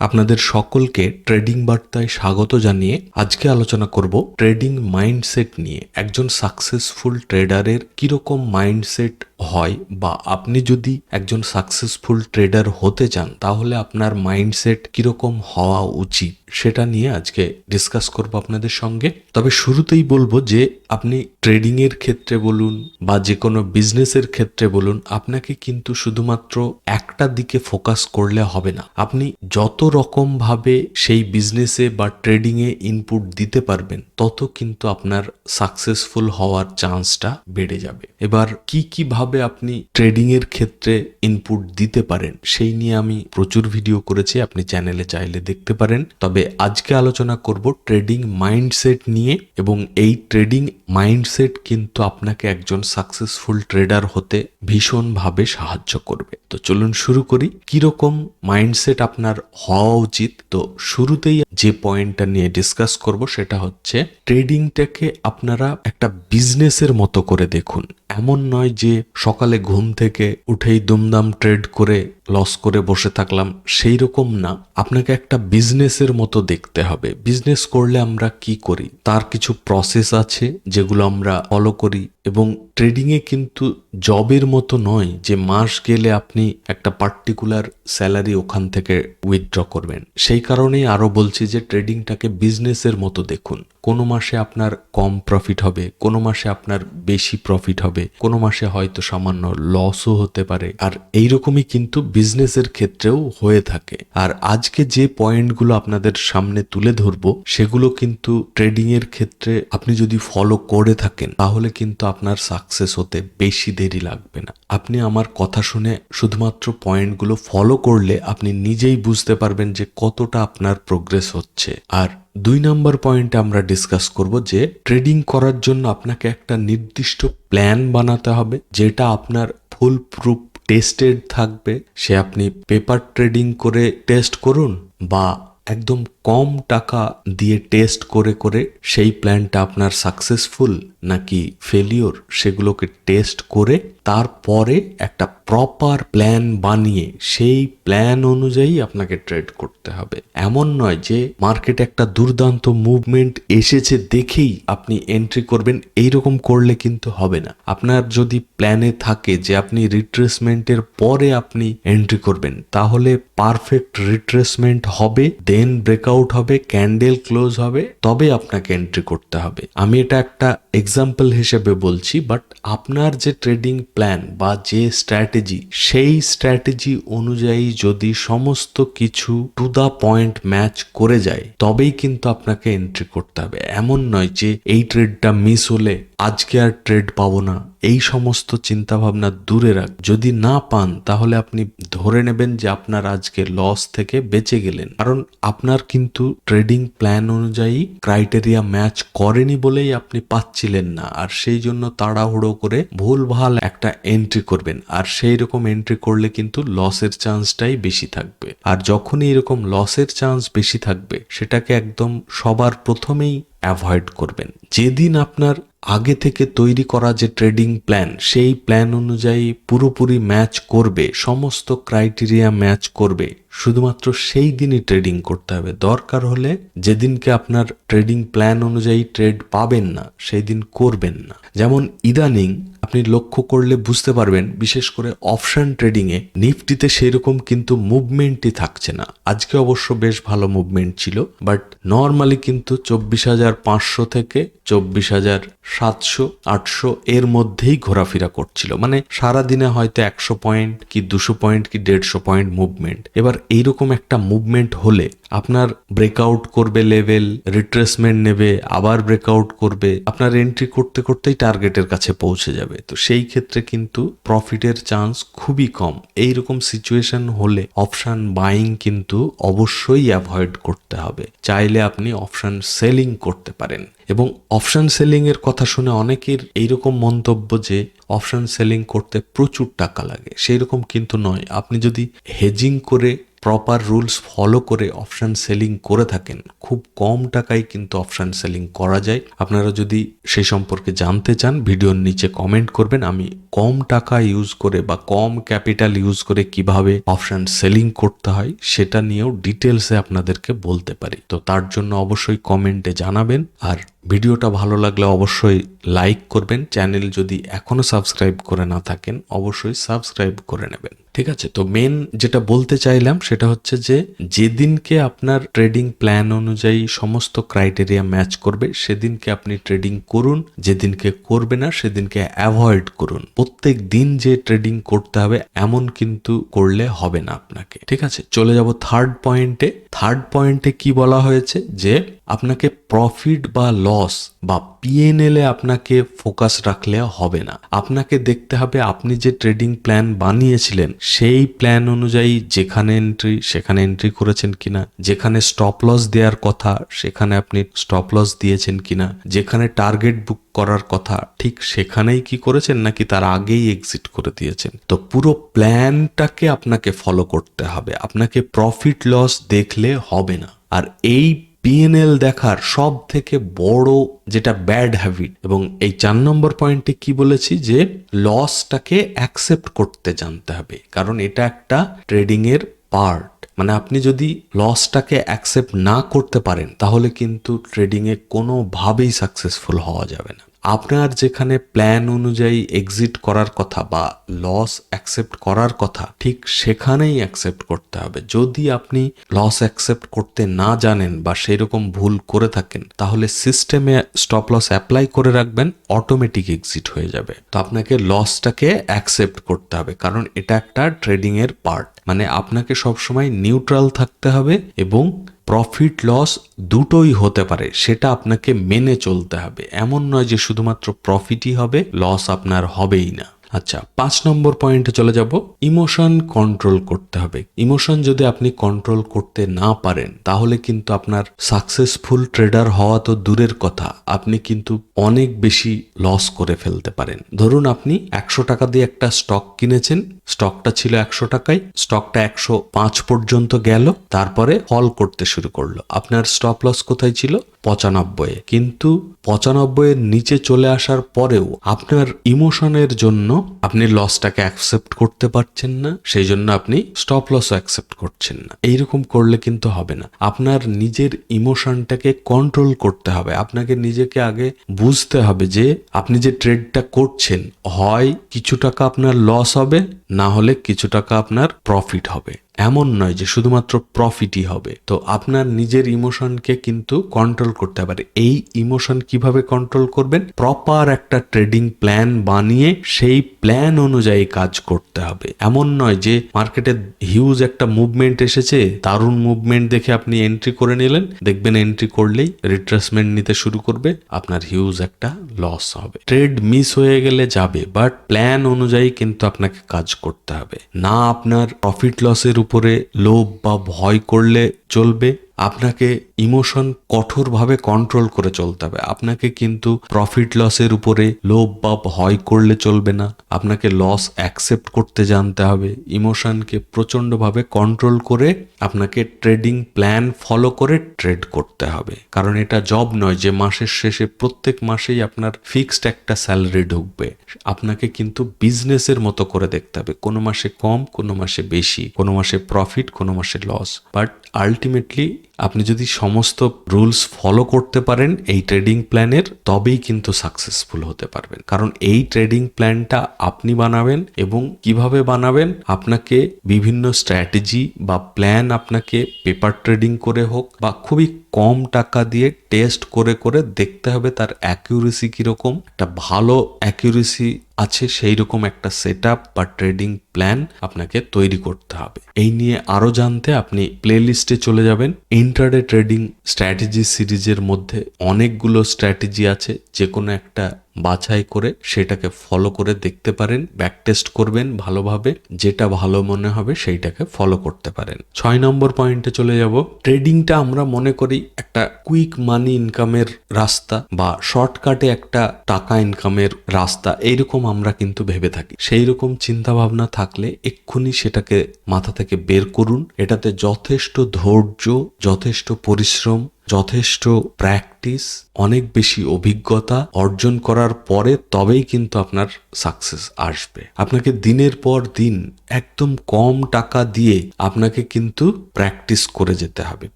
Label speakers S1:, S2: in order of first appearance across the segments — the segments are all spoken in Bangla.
S1: আপনাদের সকলকে ট্রেডিং বার্তায় স্বাগত জানিয়ে আজকে আলোচনা করব ট্রেডিং মাইন্ডসেট নিয়ে। একজন সাকসেসফুল ট্রেডারের কিরকম মাইন্ডসেট হয়, বা আপনি যদি একজন সাকসেসফুল ট্রেডার হতে চান তাহলে আপনার মাইন্ডসেট কিরকম হওয়া উচিত সেটা নিয়ে আজকে ডিসকাস করব আপনাদের সঙ্গে। তবে শুরুতেই বলবো যে আপনি ট্রেডিং এর ক্ষেত্রে বলুন বা যে কোনো বিজনেসের ক্ষেত্রে বলুন, আপনাকে কিন্তু শুধুমাত্র একটা দিকে ফোকাস করলে হবে না। আপনি যত রকম ভাবে সেই বিজনেসে বা ট্রেডিং এ ইনপুট দিতে পারবেন তত কিন্তু আপনার সাকসেসফুল হওয়ার চান্সটা বেড়ে যাবে। এবার কি ভাবে আপনি ট্রেডিং এর ক্ষেত্রে ইনপুট দিতে পারেন সেই নিয়ে আমি প্রচুর ভিডিও করেছি, আপনি চ্যানেলে চাইলে দেখতে পারেন। তবে আজকে আলোচনা করব ট্রেডিং মাইন্ডসেট নিয়ে, এবং এই ট্রেডিং মাইন্ডসেট কিন্তু আপনাকে একজন সাকসেসফুল ট্রেডার হতে ভীষণভাবে সাহায্য করবে। তো চলুন শুরু করি, কিরকম মাইন্ডসেট আপনার হওয়া উচিত। তো শুরুতেই যে পয়েন্টটা নিয়ে ডিসকাস করব সেটা হচ্ছে ট্রেডিংটাকে আপনারা একটা বিজনেসের মতো করে দেখুন। এমন নয় যে সকালে ঘুম থেকে উঠেই দুমদাম ট্রেড করে লস করে বসে থাকলাম, সেই রকম না। আপনাকে একটা বিজনেসের মতো দেখতে হবে। বিজনেস করলে আমরা কি করি তার কিছু প্রসেস আছে যেগুলো আমরা ফলো করি, এবং ট্রেডিংয়ে কিন্তু জবের মতো নয় যে মাস গেলে আপনি একটা পার্টিকুলার স্যালারি ওখান থেকে উইথড্র করবেন। সেই কারণেই আরো বলছি যে ট্রেডিংটাকে বিজনেসের মতো দেখুন। কোনো মাসে আপনার কম প্রফিট হবে, কোনো মাসে আপনার বেশি প্রফিট হবে, কোনো মাসে হয়তো সামান্য লসও হতে পারে। আর এইরকমই কিন্তু বিজনেসের ক্ষেত্রেও হয়ে থাকে। আর আজকে যে পয়েন্টগুলো আপনাদের সামনে তুলে ধরবো সেগুলো কিন্তু ট্রেডিং এর ক্ষেত্রে আপনি যদি ফলো করে থাকেন তাহলে কিন্তু আপনার সাকসেস হতে বেশি দেরি লাগবে না। আপনি আমার কথা শুনে শুধুমাত্র পয়েন্টগুলো ফলো করলে আপনি নিজেই বুঝতে পারবেন যে কতটা আপনার প্রোগ্রেস হচ্ছে। আর 2 নম্বর পয়েন্টে আমরা ডিসকাস করব যে ট্রেডিং করার জন্য আপনাকে একটা নির্দিষ্ট প্ল্যান বানাতে হবে, যেটা আপনার ফুল প্রুফ টেস্টেড থাকবে। সে আপনি পেপার ট্রেডিং করে টেস্ট করুন বা একদম কম টাকা দিয়ে টেস্ট করে করে সেই প্ল্যানটা আপনার সাকসেসফুল নাকি ফেলিওর সেগুলোকে টেস্ট করে তারপরে একটা প্রপার প্ল্যান বানিয়ে সেই প্ল্যান অনুযায়ী আপনাকে ট্রেড করতে হবে। এমন নয় যে মার্কেটে একটা দুর্দান্ত মুভমেন্ট এসেছে দেখেই আপনি এন্ট্রি করবেন, এইরকম করলে কিন্তু হবে না। আপনার যদি প্ল্যানে থাকে যে আপনি রিট্রেসমেন্টের পরে আপনি এন্ট্রি করবেন, তাহলে পারফেক্ট রিট্রেসমেন্ট হবে, দেন ব্রেকআউট হবে, ক্যান্ডেল ক্লোজ হবে, তবে আপনাকে এন্ট্রি করতে হবে। আমি এটা একটা এক্সাম্পল হিসেবে বলছি, বাট আপনার যে ট্রেডিং প্ল্যান বা যে স্ট্র্যাটেজি, সেই স্ট্র্যাটেজি অনুযায়ী যদি সমস্ত কিছু টু দা পয়েন্ট ম্যাচ করে যায় তবেই কিন্তু আপনাকে এন্ট্রি করতে হবে। এমন নয় যে এই ট্রেডটা মিস হলে আজকে আর ট্রেড পাবো না, এই সমস্ত চিন্তা ভাবনা দূরে রাখ। যদি না পান তাহলে আপনি ধরে নেবেন যে আপনার আজকে লস থেকে বেঁচে গেলেন, কারণ আপনার কিন্তু ট্রেডিং প্ল্যান অনুযায়ী ক্রাইটেরিয়া ম্যাচ করেনি বলেই আপনি পাচ্ছিলেন না। আর সেই জন্য তাড়াহুড়ো করে ভুলভাল একটা এন্ট্রি করবেন, আর সেই রকম এন্ট্রি করলে কিন্তু লসের চান্সটাই বেশি থাকবে। আর যখনই এরকম লসের চান্স বেশি থাকবে সেটাকে একদম সবার প্রথমেই অ্যাভয়েড করবেন। যেদিন আপনার আগে থেকে তৈরি করা যে ট্রেডিং প্ল্যান, সেই প্ল্যান অনুযায়ী পুরোপুরি ম্যাচ করবে, সমস্ত ক্রাইটেরিয়া ম্যাচ করবে, শুধুমাত্র সেই দিনই ট্রেডিং করতে হবে। দরকার হলে যেদিনকে আপনার ট্রেডিং প্ল্যান অনুযায়ী ট্রেড পাবেন না সেই দিন করবেন না। যেমন ইদানিং আপনি লক্ষ্য করলে বুঝতে পারবেন, বিশেষ করে অপশন ট্রেডিং এ নিফটিতে সেরকম কিন্তু মুভমেন্টই থাকছে না। আজকে অবশ্য বেশ ভালো মুভমেন্ট ছিল, বাট নর্মালি কিন্তু 24,500 থেকে 24,700 800 এর মধ্যেই ঘোরাফেরা করছিল। মানে সারাদিনে হয়তো 100 পয়েন্ট কি 200 পয়েন্ট কি 150 পয়েন্ট মুভমেন্ট। এবার এইরকম একটা মুভমেন্ট হলে আপনার ব্রেকআউট করবে লেভেল, রিট্রেসমেন্ট নেবে, আবার ব্রেকআউট করবে, আপনার এন্ট্রি করতে করতেই টার্গেটের কাছে পৌঁছে যাবে। তো সেই ক্ষেত্রে কিন্তু প্রফিটের চান্স খুবই কম। এইরকম সিচুয়েশন হলে অপশন বাইং কিন্তু অবশ্যই অ্যাভয়েড করতে হবে। চাইলে আপনি অপশন সেলিং করতে পারেন। এবং অপশন সেলিং এর কথা শুনে অনেকের এইরকম মন্তব্য যে অপশন সেলিং করতে প্রচুর টাকা লাগে, সেই রকম কিন্তু নয়। আপনি যদি হেজিং করে প্রপার রুলস ফলো করে অপশন সেলিং করে থাকেন, খুব কম টাকায় কিন্তু অপশন সেলিং করা যায়। আপনারা যদি সেই সম্পর্কে জানতে চান ভিডিওর নিচে কমেন্ট করবেন, আমি কম টাকা ইউজ করে বা কম ক্যাপিটাল ইউজ করে কিভাবে অপশন সেলিং করতে হয় সেটা নিয়েও ডিটেলসে আপনাদেরকে বলতে পারি। তো তার জন্য অবশ্যই কমেন্টে জানাবেন, আর ভিডিওটা ভালো লাগলে অবশ্যই লাইক করবেন। চ্যানেল যদি এখনো সাবস্ক্রাইব করে না থাকেন অবশ্যই সাবস্ক্রাইব করে নেবেন। ঠিক আছে, তো মেন যেটা বলতে চাইলাম সেটা হচ্ছে যে যেদিনকে আপনার ট্রেডিং প্ল্যান অনুযায়ী সমস্ত ক্রাইটেরিয়া ম্যাচ করবে সেদিনকে আপনি ট্রেডিং করুন, যেদিনকে করবে না সেদিনকে অ্যাভয়েড করুন। প্রত্যেক দিন যে ট্রেডিং করতে হবে এমন কিন্তু করলে হবে না আপনাকে। ঠিক আছে, চলে যাব থার্ড পয়েন্টে। থার্ড পয়েন্টে কি বলা হয়েছে যে আপনাকে প্রফিট বা লস বা পিএনএল এ আপনাকে ফোকাস রাখলে হবে না। আপনাকে দেখতে হবে আপনি যে ট্রেডিং প্ল্যান বানিয়েছিলেন সেই প্ল্যান অনুযায়ী যেখানে এন্ট্রি সেখানে এন্ট্রি করেছেন কিনা, যেখানে স্টপ লস দেওয়ার কথা সেখানে আপনি স্টপ লস দিয়েছেন কিনা, যেখানে টার্গেট বুক করার কথা ঠিক সেখানেই কি করেছেন নাকি তার আগেই এক্সিট করে দিয়েছেন। তো পুরো প্ল্যানটাকে আপনাকে ফলো করতে হবে, আপনাকে প্রফিট লস দেখলে হবে না। আর এই পিএনএল দেখার সব থেকে বড় যেটা ব্যাড হ্যাবিট, এবং এই 4 নম্বর পয়েন্টে কি বলেছি যে লসটাকে অ্যাকসেপ্ট করতে জানতে হবে, কারণ এটা একটা ট্রেডিং এর পার্ট। মানে আপনি যদি লসটাকে অ্যাকসেপ্ট না করতে পারেন তাহলে কিন্তু ট্রেডিংয়ে কোনোভাবেই সাকসেসফুল হওয়া যাবে না। আপনার যেখানে প্ল্যান অনুযায়ী এক্সিট করার কথা বা লস অ্যাকসেপ্ট করার কথা ঠিক সেখানেই অ্যাকসেপ্ট করতে হবে। যদি আপনি লস অ্যাকসেপ্ট করতে না জানেন বা সেরকম ভুল করে থাকেন তাহলে সিস্টেমে স্টপ লস অ্যাপ্লাই করে রাখবেন, অটোমেটিক এক্সিট হয়ে যাবে। তো আপনাকে লসটাকে অ্যাকসেপ্ট করতে হবে, কারণ এটা একটা ট্রেডিং এর পার্ট। মানে আপনাকে সবসময় নিউট্রাল থাকতে হবে এবং প্রফিট লস দুটোই হতে পারে সেটা আপনাকে মেনে চলতে হবে। এমন নয় যে শুধুমাত্র প্রফিটই হবে, লস আপনার হবেই না। আচ্ছা, 5 নম্বর পয়েন্টে চলে যাব। ইমোশন কন্ট্রোল করতে হবে। ইমোশন যদি আপনি কন্ট্রোল করতে না পারেন তাহলে কিন্তু আপনার সাকসেসফুল ট্রেডার হওয়া তো দূরের কথা, আপনি কিন্তু অনেক বেশি লস করে ফেলতে পারেন। ধরুন আপনি 100 টাকা দিয়ে একটা স্টক কিনেছেন, স্টকটা ছিল 100 টাকায়, স্টকটা 105 পর্যন্ত গেল, তারপরে ফল করতে শুরু করলো। আপনার স্টপ লস কোথায় ছিল? 95। কিন্তু 95 এর নিচে চলে আসার পরেও আপনার ইমোশনের জন্য আপনি লসটাকে অ্যাকসেপ্ট করতে পারছেন না, সেই জন্য আপনি স্টপ লস অ্যাকসেপ্ট করছেন না। এইরকম করলে কিন্তু হবে না। আপনার নিজের ইমোশনটাকে কন্ট্রোল করতে হবে। আপনাকে নিজেকে আগে বুঝতে হবে যে আপনি যে ট্রেডটা করছেন হয় কিছু টাকা আপনার লস হবে, না হলে কিছু টাকা আপনার প্রফিট হবে। এমন নয় যে শুধুমাত্র প্রফিটই হবে। তো আপনার নিজের ইমোশনকে কিন্তু কন্ট্রোল করতে হবে। এই ইমোশন কিভাবে কন্ট্রোল করবেন? প্রপার একটা ট্রেডিং প্ল্যান বানিয়ে সেই প্ল্যান অনুযায়ী কাজ করতে হবে। এমন নয় যে মার্কেটে হিউজ একটা মুভমেন্ট এসেছে, দারুণ মুভমেন্ট দেখে আপনি এন্ট্রি করে নিলেন, দেখবেন এন্ট্রি করলেই রিট্রেসমেন্ট নিতে শুরু করবে, আপনার হিউজ একটা লস হবে। ট্রেড মিস হয়ে গেলে যাবে, বাট প্ল্যান অনুযায়ী কিন্তু আপনাকে কাজ করতে হবে। না আপনার প্রফিট লসের উপরে লোভ বা ভয় করলে চলবে, আপনাকে ইমোশন কঠোরভাবে কন্ট্রোল করে চলতে হবে। আপনাকে কিন্তু প্রফিট লসের উপরে লোভ বা ভয় করলে চলবে না, আপনাকে লস অ্যাকসেপ্ট করতে জানতে হবে। ইমোশনকে প্রচন্ডভাবে কন্ট্রোল করে আপনাকে ট্রেডিং প্ল্যান ফলো করে ট্রেড করতে হবে। কারণ এটা জব নয় যে মাসের শেষে প্রত্যেক মাসেই আপনার ফিক্সড একটা স্যালারি ঢুকবে। আপনাকে কিন্তু বিজনেসের মতো করে দেখতে হবে, কোনো মাসে কম, কোনো মাসে বেশি, কোনো মাসে প্রফিট, কোনো মাসে লস। বাট আলটিমেটলি আপনি যদি সমস্ত রুলস ফলো করতে পারেন এই ট্রেডিং প্ল্যানের, তবেই কিন্তু সাকসেসফুল হতে পারবেন। কারণ এই ট্রেডিং প্ল্যানটা আপনি বানাবেন, এবং কিভাবে বানাবেন আপনাকে বিভিন্ন স্ট্র্যাটেজি বা প্ল্যান আপনাকে পেপার ট্রেডিং করে হোক বা খুবই কম টাকা দিয়ে টেস্ট করে করে দেখতে হবে তার অ্যাকিউরেসি কিরকম। একটা ভালো অ্যাকিউরেসি আছে সেই রকম একটা সেটআপ বা ট্রেডিং প্ল্যান আপনাকে তৈরি করতে হবে। এই নিয়ে আরো জানতে আপনি প্লেলিস্টে চলে যাবেন। ইন্ট্রাডে ট্রেডিং স্ট্র্যাটেজি সিরিজের মধ্যে অনেকগুলো স্ট্র্যাটেজি আছে, যে কোনো একটা বাছাই করে সেটাকে ফলো করে দেখতে পারেন, ব্যাক টেস্ট করবেন ভালোভাবে, যেটা ভালো মনে হবে সেইটাকে ফলো করতে পারেন। 6 নম্বর পয়েন্টে চলে যাব। ট্রেডিংটা আমরা মনে করি একটা কুইক মানি ইনকামের রাস্তা বা শর্টকাটে একটা টাকা ইনকামের রাস্তা, এইরকম আমরা কিন্তু ভেবে থাকি। সেই রকম চিন্তা ভাবনা থাকলে এক্ষুনি সেটাকে মাথা থেকে বের করুন। এটাতে যথেষ্ট ধৈর্য, যথেষ্ট পরিশ্রম, যথেষ্ট প্র্যাকটিস, অনেক বেশি অভিজ্ঞতা অর্জন করার পরে তবেই কিন্তু আপনার সাকসেস আসবে। আপনাকে দিনের পর দিন একদম কম টাকা দিয়ে আপনাকে কিন্তু প্র্যাকটিস করে যেতে হবে।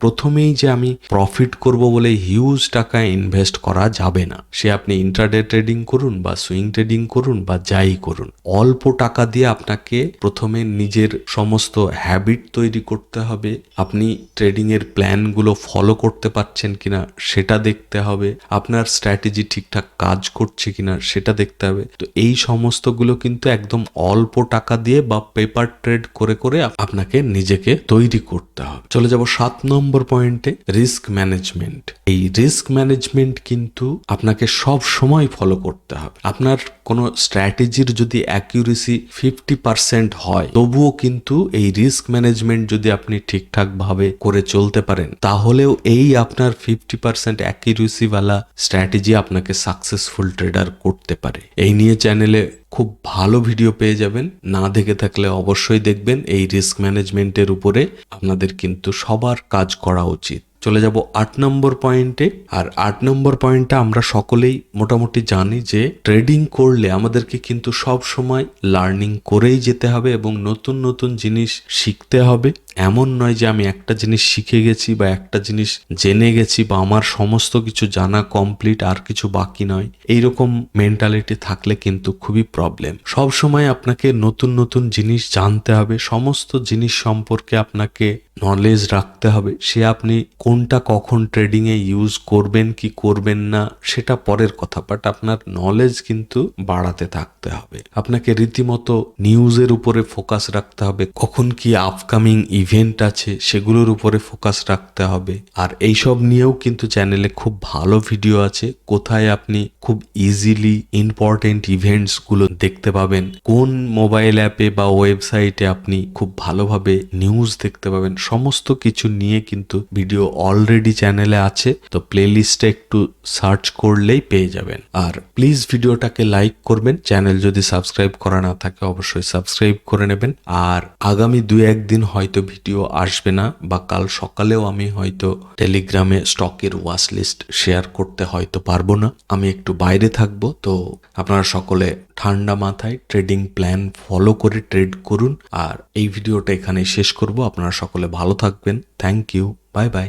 S1: প্রথমেই যে আমি প্রফিট করব বলে হিউজ টাকা ইনভেস্ট করা যাবে না। সে আপনি ইন্ট্রাডে ট্রেডিং করুন বা সুইং ট্রেডিং করুন বা যাই করুন, অল্প টাকা দিয়ে আপনাকে প্রথমে নিজের সমস্ত হ্যাবিট তৈরি করতে হবে। আপনি ট্রেডিং এর প্ল্যানগুলো ফলো করতে পারছেন কিনা সেটা দেখতে হবে, আপনার স্ট্র্যাটেজি ঠিকঠাক কাজ করছে কিনা সেটা দেখতে হবে। তো এই সমস্তগুলো কিন্তু একদম অল্প টাকা দিয়ে বা পেপার ট্রেড করে করে আপনাকে নিজেকে তৈরি করতে হবে। চলে যাব 7 নম্বর পয়েন্টে, রিস্ক ম্যানেজমেন্ট। এই রিস্ক ম্যানেজমেন্ট কিন্তু আপনাকে সব সময় ফলো করতে হবে। আপনার কোনো স্ট্র্যাটেজির যদি অ্যাকিউরেসি 50% হয়, তবুও কিন্তু এই রিস্ক ম্যানেজমেন্ট যদি আপনি ঠিকঠাক ভাবে করে চলতে পারেন, তাহলেও এই আপনার 50% অ্যাকিউরেসিওয়ালা স্ট্র্যাটেজি আপনাকে সাকসেসফুল ট্রেডার করতে পারে। এই নিয়ে চ্যানেলে খুব ভালো ভিডিও পেয়ে যাবেন, না দেখে থাকলে অবশ্যই দেখবেন। এই রিস্ক ম্যানেজমেন্টের উপরে আপনাদের কিন্তু সবার কাজ করা উচিত। চলে যাব 8 নম্বর পয়েন্টে। আর 8 নম্বর পয়েন্টটা আমরা সকলেই মোটামুটি জানি যে ট্রেডিং করলে আমাদেরকে কিন্তু সব সময় লার্নিং করেই যেতে হবে এবং নতুন নতুন জিনিস শিখতে হবে। এমন নয় যে আমি একটা জিনিস শিখে গেছি বা একটা জিনিস জেনে গেছি বা আমার সমস্ত কিছু জানা কমপ্লিট, আর কিছু বাকি নয়। এইরকম মেন্টালিটি থাকলে কিন্তু খুবই প্রবলেম। সব সময় আপনাকে নতুন নতুন জিনিস জানতে হবে, সমস্ত জিনিস সম্পর্কে আপনাকে নলেজ রাখতে হবে। সে আপনি কোনটা কখন ট্রেডিং এ ইউজ করবেন কি করবেন না সেটা পরের কথা, বাট আপনার নলেজ কিন্তু বাড়াতে থাকতে হবে। আপনাকে রীতিমতো নিউজের উপরে ফোকাস রাখতে হবে, কখন কি আপকামিং ইভেন্ট আছে সেগুলোর উপরে ফোকাস রাখতে হবে। আর এইসব নিয়েও কিন্তু চ্যানেলে খুব ভালো ভিডিও আছে, কোথায় আপনি খুব ইজিলি ইম্পর্টেন্ট ইভেন্টস গুলো দেখতে পাবেন, কোন মোবাইল অ্যাপে বা ওয়েবসাইটে আপনি খুব ভালোভাবে নিউজ দেখতে পাবেন, সমস্ত কিছু নিয়ে কিন্তু ভিডিও অলরেডি চ্যানেলে আছে। তো প্লেলিস্টে একটু সার্চ করলেই পেয়ে যাবেন। আর প্লিজ ভিডিওটাকে লাইক করবেন, চ্যানেল যদি সাবস্ক্রাইব করা না থাকে অবশ্যই সাবস্ক্রাইব করে নেবেন। আর আগামী 2-1 দিন হয়তো ভিডিও আসবে না, বা কাল সকালেও আমি হয়তো টেলিগ্রামে স্টকের ওয়াচ লিস্ট শেয়ার করতে হয়তো পারবো না, আমি একটু বাইরে থাকবো। তো আপনারা সকলে ঠান্ডা মাথায় ট্রেডিং প্ল্যান ফলো করে ট্রেড করুন। আর এই ভিডিওটা এখানে শেষ করব। আপনারা সকলে ভালো থাকবেন। Thank you, bye by.